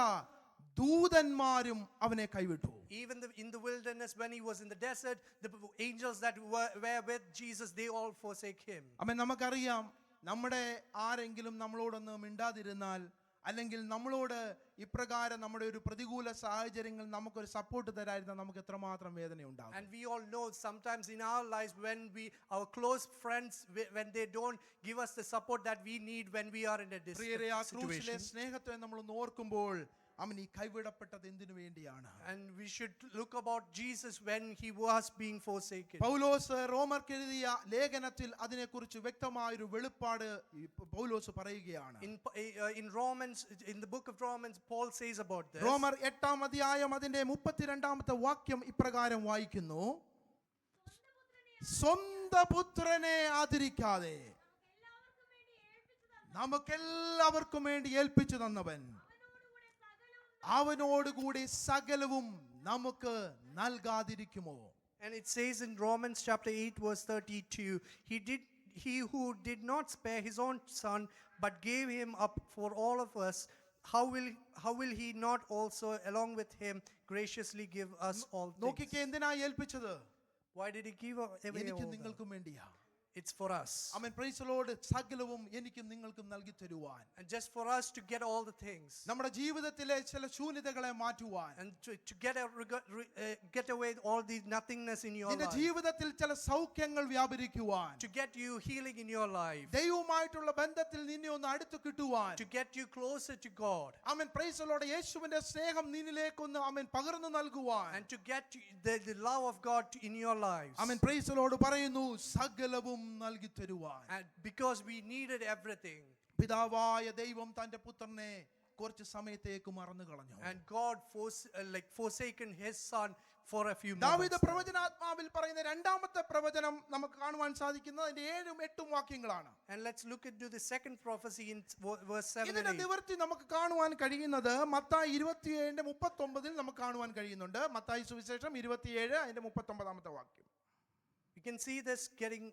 A: ദൂതന്മാരും അവനെ കൈവിട്ടു.
B: Even in the wilderness, when he was in the desert, the angels that were with Jesus, they all forsake him.
A: അവൻ നമുക്കറിയാം, നമ്മുടെ ആരെങ്കിലും നമ്മളോടൊന്ന് മിണ്ടാതിരുന്നാൽ, അല്ലെങ്കിൽ നമ്മളോട് ഇപ്രകാരം നമ്മുടെ ഒരു പ്രതികൂല സാഹചര്യങ്ങൾ നമുക്കൊരു സപ്പോർട്ട് തരായിരുന്ന നമുക്ക് എത്രമാത്രം വേദന ഉണ്ടാകും.
B: And we all know sometimes in our lives when our close friends, when they don't give us the support that we need when we are in a
A: പ്രിയരേ, ആ ക്രൂശിലെ
B: situation.
A: സ്നേഹത്തെ നമ്മൾ ഓർക്കുമ്പോൾ അവൻ ഈ കൈവിടപ്പെട്ടത് എന്തിനു വേണ്ടിയാണ്?
B: And we should look about Jesus when he was being forsaken.
A: പൗലോസ് റോമർക്ക് എഴുതിയ ലേഖനത്തിൽ അതിനെക്കുറിച്ച് വ്യക്തമായൊരു വെളിപ്പാട് പൗലോസ് പറയുകയാണ്.
B: In Romans, in the book of Romans, Paul says about this.
A: റോമർ 8-ാം അധ്യായം അതിന്റെ 32-ാമത്തെ വാക്യം ഇപ്രകാരം വായിക്കുന്നു, സ്വന്തം പുത്രനെ ആദരിക്കാതെ നമുക്കെല്ലാവർക്കും വേണ്ടി ഏൽപ്പിച്ചു തന്നവൻ അവനോടുകൂടി സകലവും നമുക്ക് നൽകാതിരിക്കുമോ?
B: And it says in Romans chapter 8 verse 32, he who did not spare his own son but gave him up for all of us, how will he not also along with him graciously give us all things?
A: നോക്കിക്കേ, എന്തിനാ ഏൽപ്പിച്ചത്?
B: Why did he give away
A: എനിക്കും
B: all that?
A: നിങ്ങൾക്കും വേണ്ടിയാ.
B: It's for us.
A: Amen praise the Lord. സകലവും എനിക്കും നിങ്ങൾക്കും നൽകി തരുവാൻ,
B: And just for us to get all the things.
A: നമ്മുടെ ജീവിതത്തിലെ ചില ശൂന്യതകളെ മാറ്റുവാൻ,
B: And to get away all the nothingness in your
A: നിന്റെ
B: life.
A: ജീവിതത്തിൽ ചില സൗഖ്യങ്ങൾ വ്യാപരിക്കുവാൻ,
B: To get you healing in your life.
A: ദൈവവുമായിട്ടുള്ള ബന്ധത്തിൽ നിന്നെ ഒന്ന് അടുത്ത് കിട്ടുവാൻ,
B: To get you closer to God.
A: Amen praise the Lord, യേശുവിന്റെ സ്നേഹം നിന്നിലേക്കൊന്ന് ആമേൻ പകർന്നു നൽകുവാൻ,
B: And to get the love of God in your lives.
A: Amen praise the Lord പറയുന്നു, സകലവും നൽകി തരുവാൻ.
B: And because we needed everything.
A: പിതാവായ ദൈവം തന്റെ പുത്രനെ കുറച്ച് സമയത്തേക്ക് മറന്നു കളഞ്ഞു.
B: And God forsaken his son for a few
A: ദാവീദ്
B: moments.
A: പ്രവചനാത്മാവിൽ പറയുന്ന രണ്ടാമത്തെ പ്രവചനം നമുക്ക് കാണുവാൻ സാധിക്കുന്നത് അതിന്റെ 7-8 വാക്യങ്ങളാണ്.
B: And let's look into the second prophecy in verse 7
A: ഇതിന്റെ
B: and 8.
A: നിവൃത്തി നമുക്ക് കാണുവാൻ കഴിയുന്നത് മത്തായി 27:39 നമുക്ക് കാണുവാൻ കഴിയുന്നുണ്ട്. മത്തായി സുവിശേഷം 27 അതിന്റെ 39-ാമത്തെ വാക്യം.
B: We can see this getting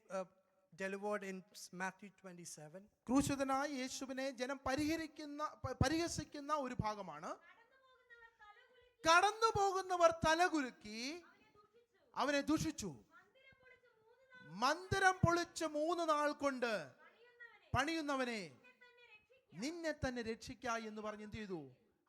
B: delivered in Matthew 27.
A: ക്രൂശിതനായ യേശുവിനെ ജനം പരിഹസിക്കുന്ന ഒരു ഭാഗമാണ്. കടന്നു പോകുന്നവർ തലകുലുക്കി അവനെ ദുഷിച്ചു. മന്ദിരം പൊളിച്ച് 3 നാൾ കൊണ്ട് പണിയുന്നവനെ നിന്നെ തന്നെ രക്ഷിക്ക എന്ന് പറഞ്ഞ് എന്ത് ചെയ്തു?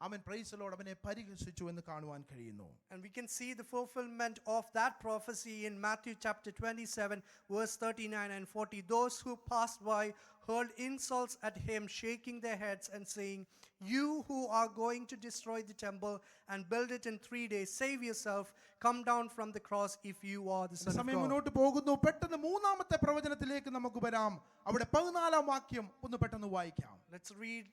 A: അവൻ പ്രൈസലോട് അവനെ പരിഹസിച്ചു എന്ന് കാണുവാൻ കഴിയുന്നു.
B: And we can see the fulfillment of that prophecy in Matthew chapter 27, verse 39 and 40. Those who passed by hurled insults at him, shaking their heads and saying, "You who are going to destroy the temple and build it in 3 days, save yourself. Come down from the cross if you are the Son of
A: സമയം
B: God."
A: മുന്നോട്ട് പോകുന്നു. പെട്ടെന്ന് മൂന്നാമത്തെ പ്രവചനത്തിലേക്ക് നമുക്ക് വരാം. അവിടെ 14-ാം വാക്യം ഒന്ന് പെട്ടെന്ന് വായിക്കാം.
B: Let's read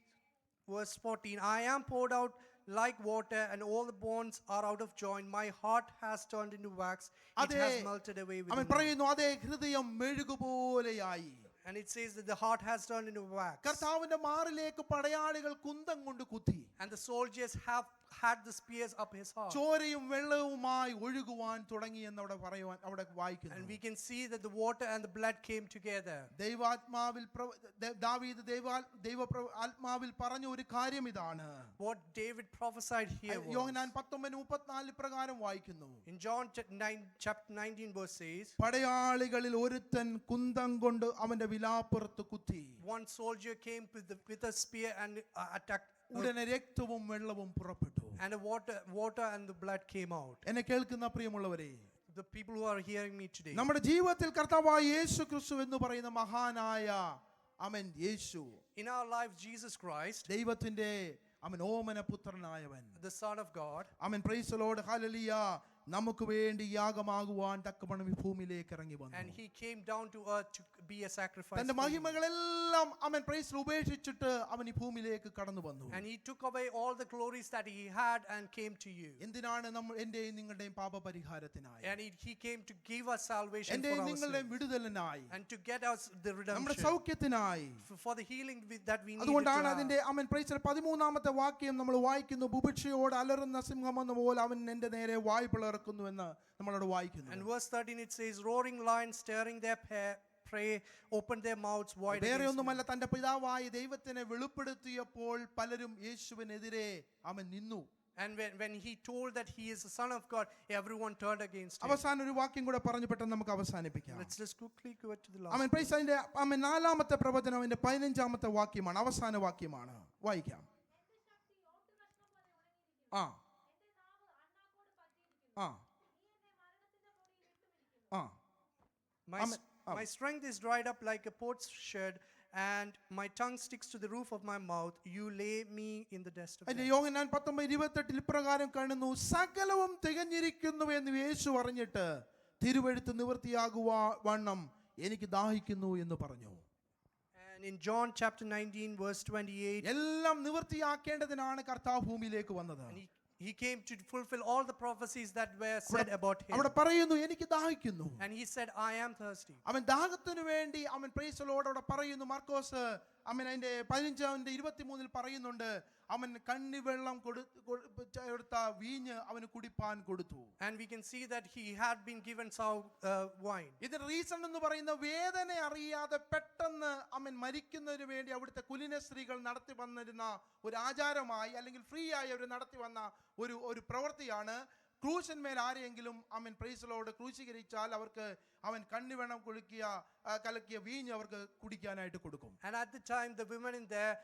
B: verse 14. "I am poured out like water, and all the bones are out of joint. My heart has turned into wax. It
A: അതെ,
B: has melted away
A: അവൻ
B: within me."
A: പറയുന്നു, അതേ ഹൃദയം മെഴുകുപോലെയായി.
B: And it says that the heart has turned into wax.
A: കർത്താവിന്റെ മാറിലേക്ക് പടയാളികൾ കുന്തം കൊണ്ട് കുത്തി.
B: And the soldiers have had the spears up his heart.
A: ചോരയും വെള്ളവുമായി ഒഴുകുവാൻ തുടങ്ങി എന്ന് അവിടെ
B: And
A: വായിക്കുന്നു.
B: we can see that the water and the blood came together.
A: ദൈവാത്മാവിൽ ദാവീദ് ആത്മാവിൽ പറഞ്ഞ ഒരു കാര്യം ഇതാണ്.
B: What David prophesied here was,
A: യോഹന്നാൻ 19:34 പ്രകാരം വായിക്കുന്നു.
B: in John chapter 19 verse says,
A: പടയാളികളിൽ ഒരുത്തൻ കുന്തം കൊണ്ട് അവന്റെ വിലാപ്പുറത്ത് കുത്തി.
B: one soldier came with a spear and attacked,
A: ഉടനെ രക്തവും വെള്ളവും പുറപ്പെട്ടു.
B: and the water and the blood came out.
A: എന്നെ കേൾക്കുന്ന പ്രിയമുള്ളവരെ,
B: The people who are hearing me today,
A: നമ്മുടെ ജീവിതത്തിൽ കർത്താവായ യേശു ക്രിസ്തു എന്ന് പറയുന്ന മഹാനായ യേശു,
B: in our life Jesus Christ,
A: ദൈവത്തിന്റെ ഓമന പുത്രനായവൻ,
B: the Son of God,
A: price the Lord, hallelujah, നമുക്ക് വേണ്ടി യാഗമാകുവാൻ തക്കവണ്ണം ഈ ഭൂമിയിലേക്ക് ഇറങ്ങി വന്നു.
B: and he came down to earth to be a sacrifice
A: തന്റെ
B: for you.
A: മഹിമകളെല്ലാം പ്രൈസ് ഉപേക്ഷിച്ചിട്ട് അവൻ ഈ ഭൂമിയിലേക്ക് കടന്നു വന്നു.
B: And he took away all the glories that he had and came to you.
A: എന്തിനാണ് എന്റെയും നിങ്ങളുടെയും പാപപരിഹാരത്തിനായി,
B: And he came to give us salvation for
A: എന്റെയും
B: our
A: നിങ്ങളുടെയും
B: sins,
A: വിടുതലിനായി,
B: and to get us the
A: നമ്മുടെ
B: redemption,
A: സൗഖ്യത്തിനായി.
B: for the healing that we need to
A: അതുകൊണ്ടാണ്
B: have.
A: അതിന്റെ പ്രൈസ് 13-ാമത്തെ വാക്യം നമ്മൾ വായിക്കുന്നു, ബുഭുക്ഷയോട് അലറുന്ന സിംഹമെന്ന പോലെ അവൻ എന്റെ നേരെ വായ് പിളർക്കുന്നു എന്ന് നമ്മളോട് വായിക്കുന്നു.
B: And verse 13 it says, "Roaring lions stirring their prey opened their mouths wide
A: വേറെ
B: against me."
A: ഒന്നുമല്ല, തന്റെ പിതാവായ ദൈവത്തിനെ വെളിപ്പെടുത്തിയപ്പോൾ പലരും യേശുവിനെതിരെ നിന്നു.
B: And when he told that he is the Son of God, everyone turned against him.
A: അവസാനം ഒരു വാക്യം കൂടെ പറഞ്ഞു പെട്ടെന്ന് നമുക്ക് അവസാനിപ്പിക്കാം.
B: Let's just quickly go to the last.
A: പ്രൈസ് അതിന്റെ 4-ാമത്തെ പ്രവചനം അതിന്റെ 15-ാമത്തെ വാക്യമാണ്, അവസാന വാക്യമാണ്. വായിക്കാം. ആ ആ ആ
B: My strength is dried up like a potsherd, and my tongue sticks to the roof of my mouth. You lay me in the dust of
A: അതിന്റെ
B: death.
A: യോഹന്നാൻ 19:28 ഇപ്രകാരം കാണുന്നു, സകലവും തികഞ്ഞിരിക്കുന്നു എന്ന് യേശു പറഞ്ഞിട്ട് തിരുവെഴുത്ത് നിവൃത്തിയാകുവണ്ണം എനിക്ക് ദാഹിക്കുന്നു എന്ന് പറഞ്ഞു.
B: And in John chapter 19 verse 28,
A: എല്ലാം നിവൃത്തിയാക്കേണ്ടതിനാണ് കർത്താവ് ഭൂമിയിലേക്ക് വന്നത്.
B: and he came to fulfill all the prophecies that were said about him.
A: അവിടെ പറയുന്നു, എനിക്ക് ദാഹിക്കുന്നു.
B: And he said, "I am thirsty."
A: അവൻ ദാഹത്തിനു വേണ്ടി പ്രൈസ് ദി ലോർഡ് അവിടെ പറയുന്നു. മാർക്കോസ് അതിന്റെ 15:23 പറയുന്നുണ്ട്, അവൻ കണ്ണിവെള്ളം എടുത്ത വീഞ്ഞ് അവന് കുടിപ്പാൻ കൊടുത്തു.
B: And we can see that he had been given sour wine.
A: ഇതിന്റെ റീസൺ എന്ന് പറയുന്ന വേദന അറിയാതെ പെട്ടെന്ന് മരിക്കുന്നതിന് വേണ്ടി അവിടുത്തെ കുലീന സ്ത്രീകൾ നടത്തി വന്നിരുന്ന ഒരു ആചാരമായി, അല്ലെങ്കിൽ ഫ്രീ ആയി അവർ നടത്തി വന്ന ഒരു പ്രവൃത്തിയാണ്. ക്രൂശന്മേൽ ആരെയെങ്കിലും പ്രൈസ് ദി ലോർഡ് ക്രൂശീകരിച്ചാൽ അവർക്ക് കണ്ണിവെള്ളം കലക്കിയ വീഞ്ഞ് അവർക്ക് കുടിക്കാനായിട്ട് കൊടുക്കും.
B: And at the time the women in there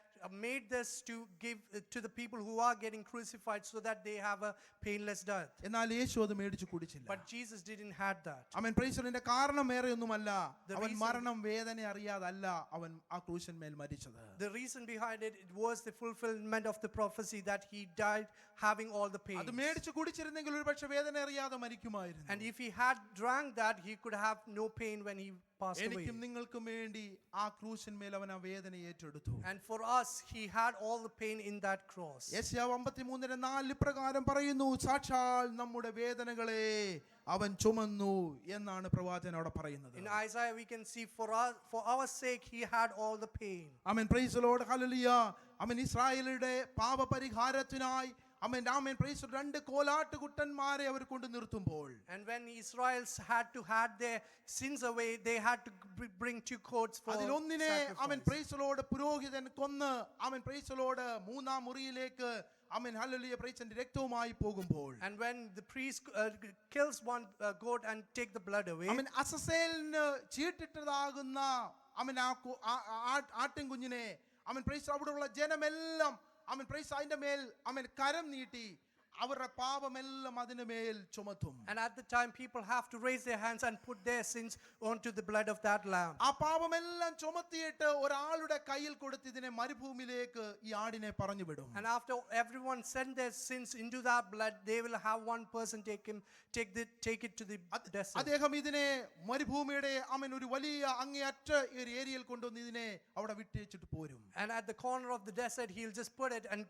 B: made this to give to the people who are getting crucified so that they have a painless death.
A: എന്നാൽ യേശു അത് മേടിച്ചു കുടിച്ചില്ല.
B: But Jesus didn't have that.
A: Praise the ലോർഡിന്റെ കാരണം വേറെ ഒന്നുമല്ല,
B: The
A: അവൻ
B: reason-
A: മരണം വേദന അറിയാതല്ല അവൻ ആ ക്രൂശന്മേൽ മരിച്ചത്.
B: The reason behind it was the fulfillment of the prophecy that he died having all the pain.
A: അത് മേടിച്ചു കുടിച്ചിരുന്നെങ്കിൽ ഒരുപക്ഷെ വേദന അറിയാതെ മരിക്കുമായിരുന്നു.
B: And if he had drank that, he could have no pain when he passed away.
A: എനിക്കും നിങ്ങൾക്കും വേണ്ടി ആ ക്രൂശന്മേൽ അവൻ ആ വേദന ഏറ്റെടുത്തു.
B: And for us, he had all the pain in that cross.
A: യെശയ്യാവ് 53:4 ഇപ്രകാരം പറയുന്നു, സാക്ഷാൽ നമ്മുടെ വേദനകളെ അവൻ ചുമന്നു എന്നാണ് പ്രവാചകൻ അവിടെ പറയുന്നത്.
B: In Isaiah we can see for our sake he had all the pain.
A: Price the Lord, hallelujah. ഇസ്രായേലിന്റെ പാപപരിഹാരത്തിനായി പ്രൈസ് 2 കോലാട്ടുകുട്ടന്മാരെ അവർ കൊണ്ട് നിർത്തുമ്പോൾ,
B: And when Israelites had to had their sins away, they had to bring 2 coats for
A: അതിലൊന്നിനെ
B: sacrifice.
A: Price the Lord പുരോഹിതൻ കൊന്ന് പ്രൈസ് ദി ലോർഡ് 3-ാം മുറിയിലേക്ക് ഹല്ലേലൂയ പ്രൈസിന്റെ രക്തവുമായി പോകുമ്പോൾ,
B: And when the priest kills one goat and take the blood away,
A: അസസേലിന് ചീട്ടിട്ടതാകുന്ന ആട്ടിൻകുഞ്ഞിനെ പ്രൈസ് അവിടെയുള്ള ജനമെല്ലാം അവൻ പ്രൈസ് അതിന്റെ മേൽ അവൻ കരം നീട്ടി അവരുടെ പാപമെല്ലാം അതിന് മേൽ ചുമത്തും.
B: And at the time, people have to raise their hands and put their sins onto the blood of that lamb.
A: ആ പാപമെല്ലാം ചുമത്തിയിട്ട് ഒരാളുടെ കയ്യിൽ കൊടുത്ത് ഇതിനെ മരുഭൂമിയിലേക്ക് ഈ ആടിനെ പറഞ്ഞു വിടും.
B: And after everyone send their sins into that blood, they will have one person take it to the desert.
A: അദ്ദേഹം ഇതിനെ മരുഭൂമിയുടെ ഒരു വലിയ അങ്ങേയറ്റ ഒരു ഏരിയയിൽ കൊണ്ടുവന്ന് ഇതിനെ അവിടെ വിട്ടേച്ചിട്ട് പോരും.
B: And at the corner of the desert, he'll just put it and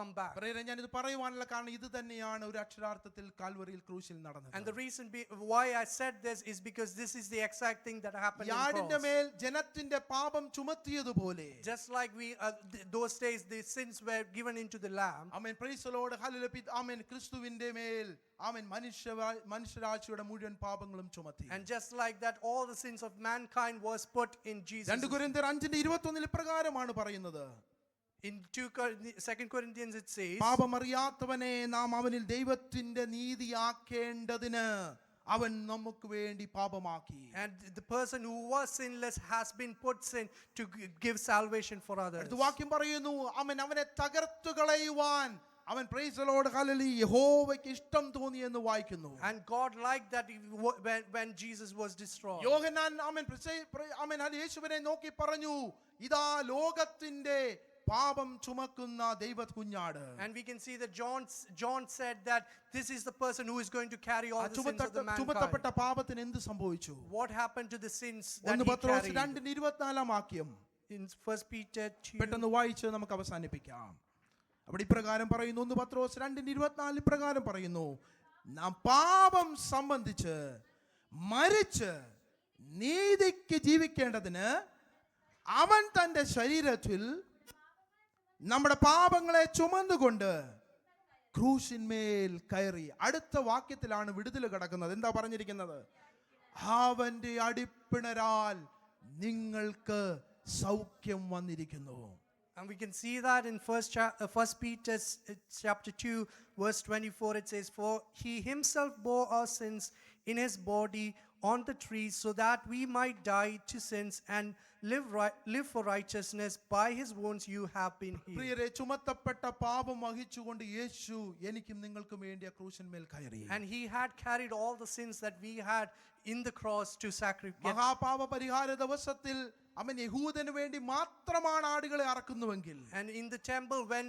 B: come back.
A: ഞാൻ ഇത് പറയുവാനുള്ള കാരണം ഇത് തന്നെയാണ് ഒരു അക്ഷരാർത്ഥത്തിൽ കാൽവറിയിൽ ക്രൂശിൽ നടന്നത്.
B: And the reason why I said this is because this is the exact thing that happened in
A: യാടിന്റെ
B: cross.
A: മേൽ ജനത്തിന്റെ പാപം ചുമത്തിയതുപോലെ
B: Just like those days the sins were given into the lamb.
A: ആമേൻ പ്രൈസ് ദി ലോർഡ് ഹല്ലേലൂയ. ആമേൻ ക്രിസ്തുവിന്റെ മേൽ ആമേൻ മനുഷ്യരാശിയുടെ മുഴുവൻ പാപങ്ങളും ചുമത്തി.
B: And just like that, all the sins of mankind was put in Jesus.
A: 2 കൊരിന്ത്യർ 5:21 ഇപ്രകാരമാണ് പറയുന്നത്.
B: In 2 Corinthians it says,
A: പാപമറിയാത്തവനെ നാം അവനിൽ ദൈവത്തിന്റെ നീതിയാക്കേണ്ടതിന് അവൻ നമുക്ക് വേണ്ടി പാപമാക്കി.
B: and the person who was sinless has been put sin to give salvation for others.
A: അടുത്ത വാക്യം പറയുന്നു അവനെ തകർത്തു കളയുവാൻ അവൻ പ്രൈസ് ദി ലോർഡ് ഹല്ലേലൂയ യഹോവയ്ക്ക് ഇഷ്ടം തോന്നി എന്ന് വായിക്കുന്നു.
B: And God liked that when Jesus was destroyed.
A: യോഹന്നാൻ യേശുവിനെ നോക്കി പറഞ്ഞു, ഇതാ ലോകത്തിന്റെ പാപം ചുമക്കുന്ന ദൈവ കുഞ്ഞാട്.
B: And we can see that John said that this is the person who is going to carry all the sins of the mankind.
A: ചുമത്തപ്പെട്ട പാപത്തിന് എന്ത് സംഭവിച്ചു?
B: What happened to the sins that
A: 1
B: he
A: Pathros
B: carried?
A: 2:24 വാക്യം
B: In 1 Peter 2.
A: പെട്ടെന്ന് വായിച്ച് നമുക്ക് അവസാനിപ്പിക്കാം. അവിടെ ഇപ്രകാരം പറയുന്നു, 1 പത്രോസ് 2:24 ഇപ്രകാരം പറയുന്നു, നാം പാപം സംബന്ധിച്ച് മരിച്ച് നീതിക്ക് ജീവിക്കേണ്ടതിന് അവൻ തന്റെ ശരീരത്തിൽ നമ്മുടെ പാപങ്ങളെ ചുമന്നുകൊണ്ട് ക്രൂശിന്മേൽ കയറി. അടുത്ത വാക്യത്തിലാണ് വിടുതൽ കിടക്കുന്നത്. എന്താ പറഞ്ഞിരിക്കുന്നത്? അവന്റെ അടിപ്പിണരാൽ നിങ്ങൾക്ക് സൗഖ്യം വന്നിരിക്കുന്നു.
B: And we can see that in 1 Peter chapter 2 verse 24. It says, for he himself bore our sins in his body on the tree, so that we might die to sins and live for righteousness. By his wounds you have been healed.
A: പ്രിയരെ, ചുമത്തപ്പെട്ട പാപം വഹിച്ചുകൊണ്ട് യേശു എനിക്കും നിങ്ങൾക്കും വേണ്ടി ആ ക്രൂശിന്മേൽ കയറി.
B: And he had carried all the sins that we had in the cross to sacrifice.
A: മഹാപാപ പരിഹാര ദിവസത്തിൽ അവൻ യഹൂദന് വേണ്ടി മാത്രമാണ് ആടുകളെ അറക്കുന്നുവെങ്കിൽ,
B: And in the temple, when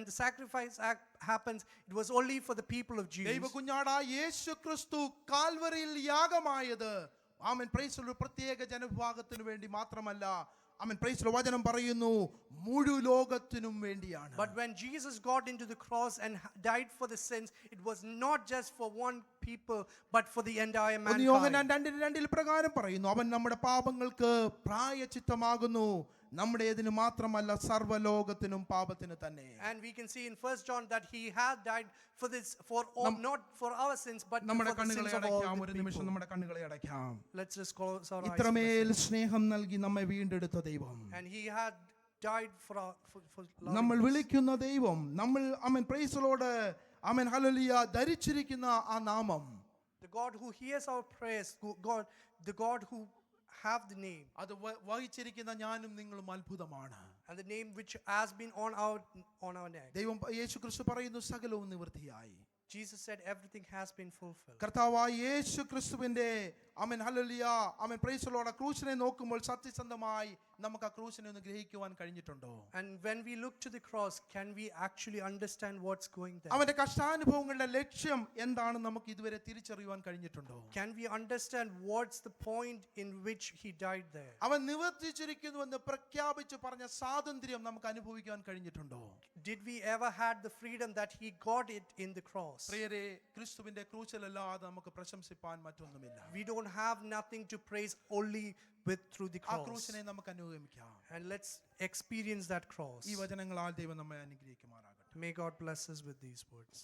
B: the sacrifice act happens, it was only for the people of Jews.
A: ദൈവ കുഞ്ഞാടാ യേശു ക്രിസ്തു കാൽവറിയിൽ യാഗമായത് ആമേൻ പ്രൈസ് ഒരു പ്രത്യേക ജനവിഭാഗത്തിന് വേണ്ടി മാത്രമല്ല. ആമേൻ പ്രൈസ് വചനം പറയുന്നു മുഴു ലോകത്തിനും വേണ്ടിയാണ്.
B: But when Jesus got into the cross and died for the sins, it was not just for one people but for the entire mankind.
A: യോഹന്നാൻ 2:2 പ്രകാരം പറയുന്നു, അവൻ നമ്മുടെ പാപങ്ങൾക്ക് പ്രായശ്ചിത്തമാകുന്നു, നമ്മുടെ ഇതിന് മാത്രമല്ല സർവ്വലോകത്തിനും പാപത്തിന് തന്നെ.
B: And we can see in 1 John that he had died for this, for all, not for our sins but for
A: നമ്മുടെ
B: the
A: കണ്ണുകളെ
B: sins of all
A: അടയ്ക്കാം.
B: the
A: ഒരു നിമിഷം
B: people.
A: നമ്മുടെ കണ്ണുകളെ അടയ്ക്കാം.
B: Let's just close our eyes.
A: ഇത്രമേൽ സ്നേഹം നൽകി നമ്മെ വീണ്ടെടുത്ത ദൈവം,
B: And he had died for
A: നമ്മൾ
B: loving us.
A: വിളിക്കുന്ന ദൈവം, നമ്മൾ ആമേൻ പ്രൈസലോട് ആമേൻ ഹല്ലേലൂയ ധരിച്ചിരിക്കുന്ന ആ നാമം,
B: The God who hears our prayers, the God who have the name,
A: അത് വഹിച്ചിരിക്കുന്ന ഞാനും നിങ്ങളും അത്ഭുതമാണ്.
B: and the name which has been on our neck.
A: ദൈവം യേശു ക്രിസ്തു പറയുന്നു സകലവും നിവൃത്തിയായി.
B: Jesus said everything has been fulfilled.
A: കർത്താവായ യേശു ക്രിസ്തുവിന്റെ ആമേൻ ഹല്ലേലൂയ ആമേൻ പ്രൈസലോട് ക്രൂശിനെ നോക്കുമ്പോൾ സത്യസന്ധമായി നമുക്ക് ആ ക്രൂശിനെ ഒന്ന് ഗ്രഹിക്കുവാൻ കഴിഞ്ഞിട്ടുണ്ടോ?
B: And when we look to the cross, can we actually understand what's going there?
A: അവന്റെ കഷ്ടാനുഭവങ്ങളുടെ ലക്ഷ്യം എന്താണ് നമുക്ക് ഇതുവരെ തിരിച്ചറിയുവാൻ കഴിഞ്ഞിട്ടുണ്ടോ?
B: Can we understand what's the point in which he died there?
A: അവൻ നിവർത്തിച്ചിരിക്കുന്നുവെന്ന് പ്രഖ്യാപിച്ചു പറഞ്ഞ സ്വാതന്ത്ര്യം നമുക്ക് അനുഭവിക്കാൻ കഴിഞ്ഞിട്ടുണ്ടോ?
B: Did we ever had the freedom that he got it in the cross?
A: പ്രിയരെ, ക്രിസ്തുവിന്റെ ക്രൂശിലല്ലാതെ നമുക്ക് പ്രശംസിപ്പാൻ മറ്റൊന്നുമില്ല.
B: We don't have nothing to praise only through the
A: ആ
B: cross.
A: ക്രൂശിനെ നമുക്ക് അനുഭവിക്കാം.
B: And let's experience that cross.
A: ഈ വചനങ്ങളാൽ ദൈവം നമ്മെ അനുഗ്രഹിക്കുമാറാകട്ടെ.
B: May God bless us with these words.